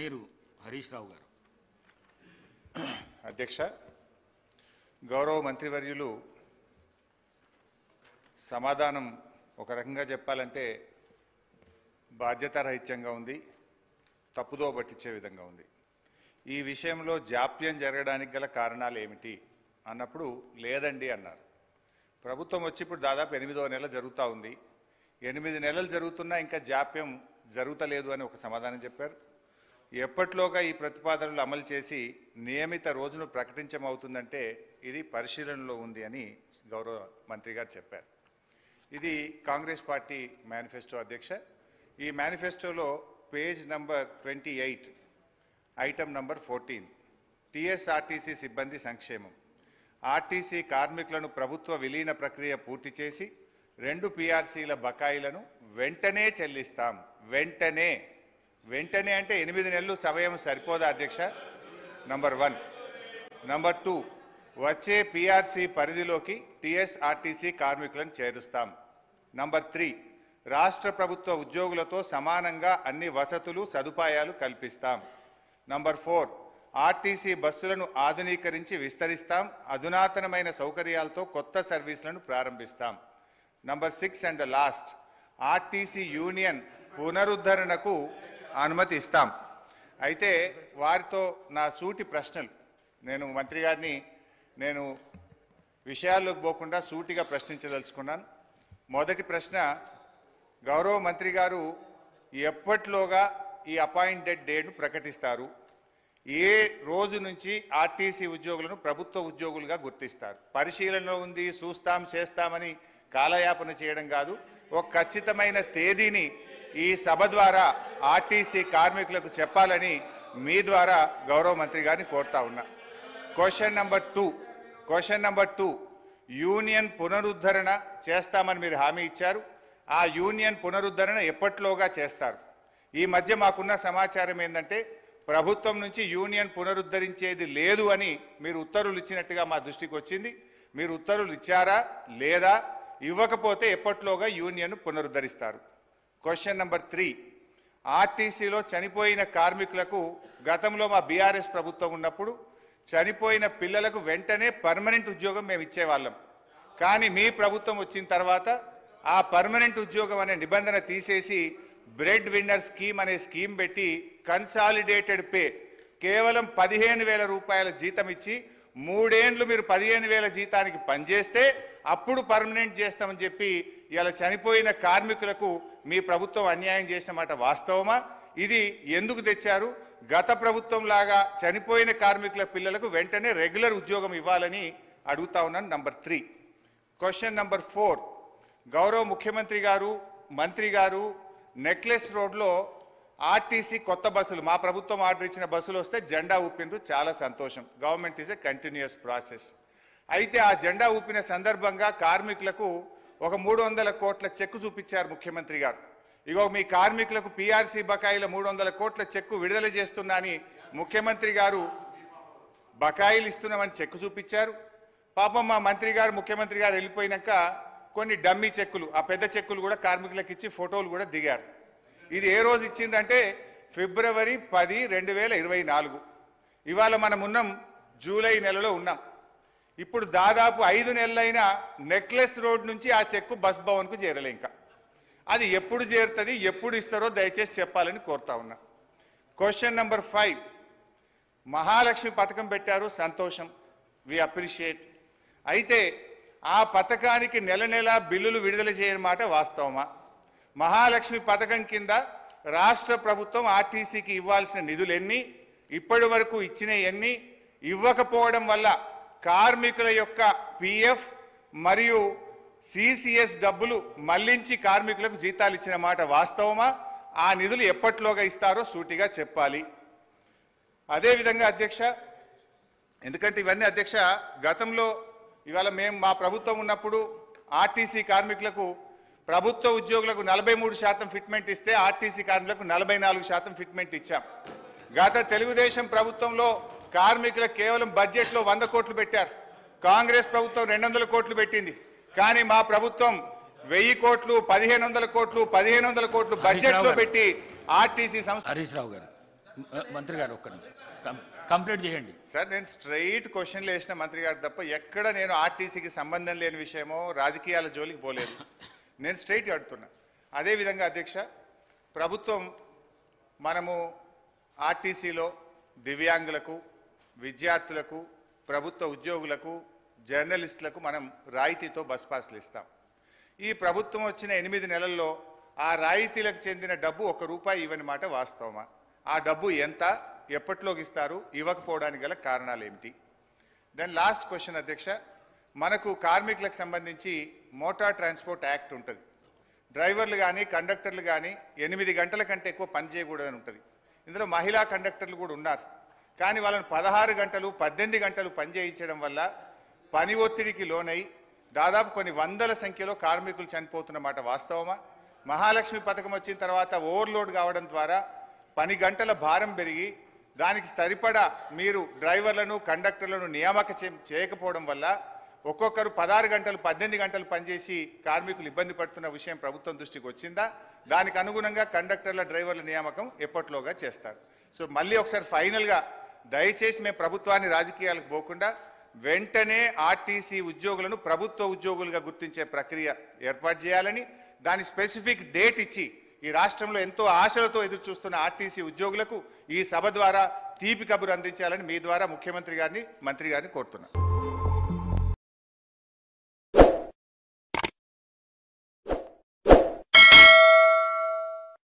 తన్నీరు హరీష్ రావు గారు. అధ్యక్ష, గౌరవ మంత్రివర్యులు సమాధానం ఒక రకంగా చెప్పాలంటే బాధ్యతారహిత్యంగా ఉంది, తప్పుదో పట్టించే విధంగా ఉంది. ఈ విషయంలో జాప్యం జరగడానికి గల కారణాలు ఏమిటి అన్నప్పుడు లేదండి అన్నారు. ప్రభుత్వం వచ్చి ఇప్పుడు దాదాపు 8వ నెల జరుగుతూ ఉంది. 8 నెలలు జరుగుతున్నా ఇంకా జాప్యం జరుగుతలేదు అని ఒక సమాధానం చెప్పారు. ఎప్పట్లోగా ఈ ప్రతిపాదనలు అమలు చేసి నియమిత రోజును ప్రకటించమవుతుందంటే ఇది పరిశీలనలో ఉంది అని గౌరవ మంత్రి గారు చెప్పారు. ఇది కాంగ్రెస్ పార్టీ మేనిఫెస్టో అధ్యక్ష. ఈ మేనిఫెస్టోలో page number 28 item number 14 TSRTC సిబ్బంది సంక్షేమం. ఆర్టీసీ కార్మికులను ప్రభుత్వ విలీన ప్రక్రియ పూర్తి చేసి 2 పీఆర్సీల బకాయిలను వెంటనే చెల్లిస్తాం. వెంటనే అంటే 8 నెలలు సమయం సరిపోదా అధ్యక్ష? నంబర్ 1. నంబర్ 2, వచ్చే పీఆర్సీ పరిధిలోకి టీఎస్ఆర్టీసీ కార్మికులను చేరుస్తాం. నంబర్ 3, రాష్ట్ర ప్రభుత్వ ఉద్యోగులతో సమానంగా అన్ని వసతులు సదుపాయాలు కల్పిస్తాం. నంబర్ 4, ఆర్టీసీ బస్సులను ఆధునీకరించి విస్తరిస్తాం. అధునాతనమైన సౌకర్యాలతో కొత్త సర్వీసులను ప్రారంభిస్తాం. Number 6 and the last, RTC union పునరుద్ధరణకు అనుమతి ఇస్తాం. అయితే వారితో నా సూటి ప్రశ్నలు, నేను మంత్రి గారిని విషయాల్లోకి పోకుండా సూటిగా ప్రశ్నించదలుచుకున్నాను. మొదటి ప్రశ్న, గౌరవ మంత్రి గారు ఎప్పట్లోగా ఈ అపాయింటెడ్ డేట్ను ప్రకటిస్తారు? ఏ రోజు నుంచి ఆర్టీసీ ఉద్యోగులను ప్రభుత్వ ఉద్యోగులుగా గుర్తిస్తారు? పరిశీలనలో ఉంది, చూస్తాం చేస్తామని కాలయాపన చేయడం కాదు. ఒక ఖచ్చితమైన తేదీని ఈ సభ ద్వారా ఆర్టీసీ కార్మికులకు చెప్పాలని మీ ద్వారా గౌరవ మంత్రి గారిని కోరుతా ఉన్నా. క్వశ్చన్ నంబర్ 2, యూనియన్ పునరుద్ధరణ చేస్తామని మీరు హామీ ఇచ్చారు. ఆ యూనియన్ పునరుద్ధరణ ఎప్పట్లోగా చేస్తారు? ఈ మధ్య మాకున్న సమాచారం ఏంటంటే ప్రభుత్వం నుంచి యూనియన్ పునరుద్ధరించేది లేదు అని మీరు ఉత్తర్వులు ఇచ్చినట్టుగా మా దృష్టికి వచ్చింది. మీరు ఉత్తర్వులు ఇచ్చారా లేదా? ఇవ్వకపోతే ఎప్పట్లోగా యూనియన్ పునరుద్ధరిస్తారు? క్వశ్చన్ నంబర్ 3, ఆర్టీసీలో చనిపోయిన కార్మికులకు గతంలో మా బీఆర్ఎస్ ప్రభుత్వం ఉన్నప్పుడు చనిపోయిన పిల్లలకు వెంటనే పర్మనెంట్ ఉద్యోగం మేము ఇచ్చేవాళ్ళం. కానీ మీ ప్రభుత్వం వచ్చిన తర్వాత ఆ పర్మనెంట్ ఉద్యోగం అనే నిబంధన తీసేసి బ్రెడ్ విన్నర్ స్కీమ్ అనే స్కీమ్ పెట్టి కన్సాలిడేటెడ్ పే కేవలం 15,000 రూపాయల జీతం ఇచ్చి 3 ఏళ్ళు మీరు 15,000 జీతానికి పనిచేస్తే అప్పుడు పర్మనెంట్ చేస్తామని చెప్పి ఇలా చనిపోయిన కార్మికులకు మీ ప్రభుత్వం అన్యాయం చేసిన మాట వాస్తవమా? ఇది ఎందుకు తెచ్చారు? గత ప్రభుత్వం లాగా చనిపోయిన కార్మికుల పిల్లలకు వెంటనే రెగ్యులర్ ఉద్యోగం ఇవ్వాలని అడుగుతా ఉన్నాను. నంబర్ 3. క్వశ్చన్ నంబర్ 4, గౌరవ ముఖ్యమంత్రి గారు మంత్రి గారు నెక్లెస్ రోడ్లో ఆర్టీసీ కొత్త బస్సులు, మా ప్రభుత్వం ఆర్డర్ ఇచ్చిన బస్సులు వస్తే జెండా ఊపినరు, చాలా సంతోషం. Government is a continuous process. అయితే ఆ జెండా ఊపిన సందర్భంగా కార్మికులకు ఒక 300 కోట్ల చెక్కు చూపించారు ముఖ్యమంత్రి గారు. ఇగో మీ కార్మికులకు పీఆర్సీ బకాయిల 300 కోట్ల చెక్కు విడుదల చేస్తున్నా అని ముఖ్యమంత్రి గారు బకాయిలు ఇస్తున్నామని చెక్కు చూపించారు. పాపం మా మంత్రి గారు ముఖ్యమంత్రి గారు వెళ్ళిపోయినాక కొన్ని డమ్మీ చెక్కులు, ఆ పెద్ద చెక్కులు కూడా కార్మికులకు ఇచ్చి ఫోటోలు కూడా దిగారు. ఇది ఏ రోజు ఇచ్చిందంటే ఫిబ్రవరి 10, 2024. ఇవాళ మనం ఉన్నాం జూలై నెలలో ఉన్నాం. ఇప్పుడు దాదాపు 5 నెలలైనా నెక్లెస్ రోడ్ నుంచి ఆ చెక్కు బస్ భవన్కు చేరలే. ఇంకా అది ఎప్పుడు చేరుతుంది, ఎప్పుడు ఇస్తారో దయచేసి చెప్పాలని కోరుతా ఉన్నా. క్వశ్చన్ నంబర్ 5, మహాలక్ష్మి పథకం పెట్టారు, సంతోషం, వి అప్రిషియేట్. అయితే ఆ పథకానికి నెల బిల్లులు విడుదల చేయని మాట వాస్తవమా? మహాలక్ష్మి పథకం కింద రాష్ట్ర ప్రభుత్వం ఆర్టీసీకి ఇవ్వాల్సిన నిధులు ఎన్ని, ఇప్పటి వరకు ఇచ్చిన ఎన్ని, ఇవ్వకపోవడం వల్ల కార్మికుల యొక్క పిఎఫ్ మరియు సిసిఎస్ డబ్బులు మళ్లించి కార్మికులకు జీతాలు ఇచ్చిన మాట వాస్తవమా? ఆ నిధులు ఎప్పట్లోగా ఇస్తారో సూటిగా చెప్పాలి. అదేవిధంగా అధ్యక్ష, ఎందుకంటే ఇవన్నీ అధ్యక్ష గతంలో ఇవాళ మేము మా ప్రభుత్వం ఉన్నప్పుడు ఆర్టీసీ కార్మికులకు ప్రభుత్వ ఉద్యోగులకు 43% ఫిట్మెంట్ ఇస్తే ఆర్టీసీ కార్మికులకు 44% ఫిట్మెంట్ ఇచ్చాం. గత తెలుగుదేశం ప్రభుత్వంలో కార్మికులకు కేవలం బడ్జెట్లో 100 కోట్లు పెట్టారు. కాంగ్రెస్ ప్రభుత్వం 200 కోట్లు పెట్టింది. కానీ మా ప్రభుత్వం 1000 కోట్లు, 1500 కోట్లు బడ్జెట్లో పెట్టి ఆర్టీసీ సంస్థ. హరీష్ రావు గారు. మంత్రి గారు ఒక్క నిమిషం కంప్లీట్ చేయండి సార్. నేను స్ట్రైట్ క్వశ్చన్లు వేసిన మంత్రి గారు తప్ప ఎక్కడ నేను ఆర్టీసీకి సంబంధం లేని విషయమో రాజకీయాల జోలికి పోలేదు. నేను స్ట్రైట్ అడుగుతున్నా. అదేవిధంగా అధ్యక్ష, ప్రభుత్వం మనము ఆర్టీసీలో దివ్యాంగులకు, విద్యార్థులకు, ప్రభుత్వ ఉద్యోగులకు, జర్నలిస్టులకు మనం రాయితీతో బస్ పాస్లు ఇస్తాం. ఈ ప్రభుత్వం వచ్చిన 8 నెలల్లో ఆ రాయితీలకు చెందిన డబ్బు ₹1 ఇవ్వని మాట వాస్తవమా? ఆ డబ్బు ఎంత, ఎప్పటిలోకి ఇస్తారు, ఇవ్వకపోవడానికి గల కారణాలు ఏమిటి? దెన్ లాస్ట్ క్వశ్చన్ అధ్యక్ష, మనకు కార్మికులకు సంబంధించి మోటార్ ట్రాన్స్పోర్ట్ యాక్ట్ ఉంటుంది. డ్రైవర్లు కానీ కండక్టర్లు కానీ 8 గంటల కంటే ఎక్కువ పని చేయకూడదని ఉంటుంది. ఇందులో మహిళా కండక్టర్లు కూడా ఉన్నారు. కానీ వాళ్ళని 16 గంటలు 18 గంటలు పని చేయించడం వల్ల పని ఒత్తిడికి లోనై దాదాపు కొన్ని వందల సంఖ్యలో కార్మికులు చనిపోతున్న మాట వాస్తవమా? మహాలక్ష్మి పథకం వచ్చిన తర్వాత ఓవర్లోడ్ కావడం ద్వారా పని గంటల భారం పెరిగి దానికి సరిపడా మీరు డ్రైవర్లను కండక్టర్లను నియామక చేయకపోవడం వల్ల ఒక్కొక్కరు 16 గంటలు 18 గంటలు పనిచేసి కార్మికులు ఇబ్బంది పడుతున్న విషయం ప్రభుత్వం దృష్టికి వచ్చిందా? దానికి అనుగుణంగా కండక్టర్ల డ్రైవర్ల నియామకం ఎప్పట్లోగా చేస్తారు. సో మళ్ళీ ఒకసారి ఫైనల్గా దయచేసి మేము ప్రభుత్వాన్ని రాజకీయాలకు పోకుండా వెంటనే ఆర్టీసీ ఉద్యోగులను ప్రభుత్వ ఉద్యోగులుగా గుర్తించే ప్రక్రియ ఏర్పాటు చేయాలని, దాని స్పెసిఫిక్ డేట్ ఇచ్చి ఈ రాష్ట్రంలో ఎంతో ఆశలతో ఎదురు చూస్తున్న ఆర్టీసీ ఉద్యోగులకు ఈ సభ ద్వారా తీపి కబురు అందించాలని మీ ద్వారా ముఖ్యమంత్రి గారిని, మంత్రి గారిని కోరుతున్నాను.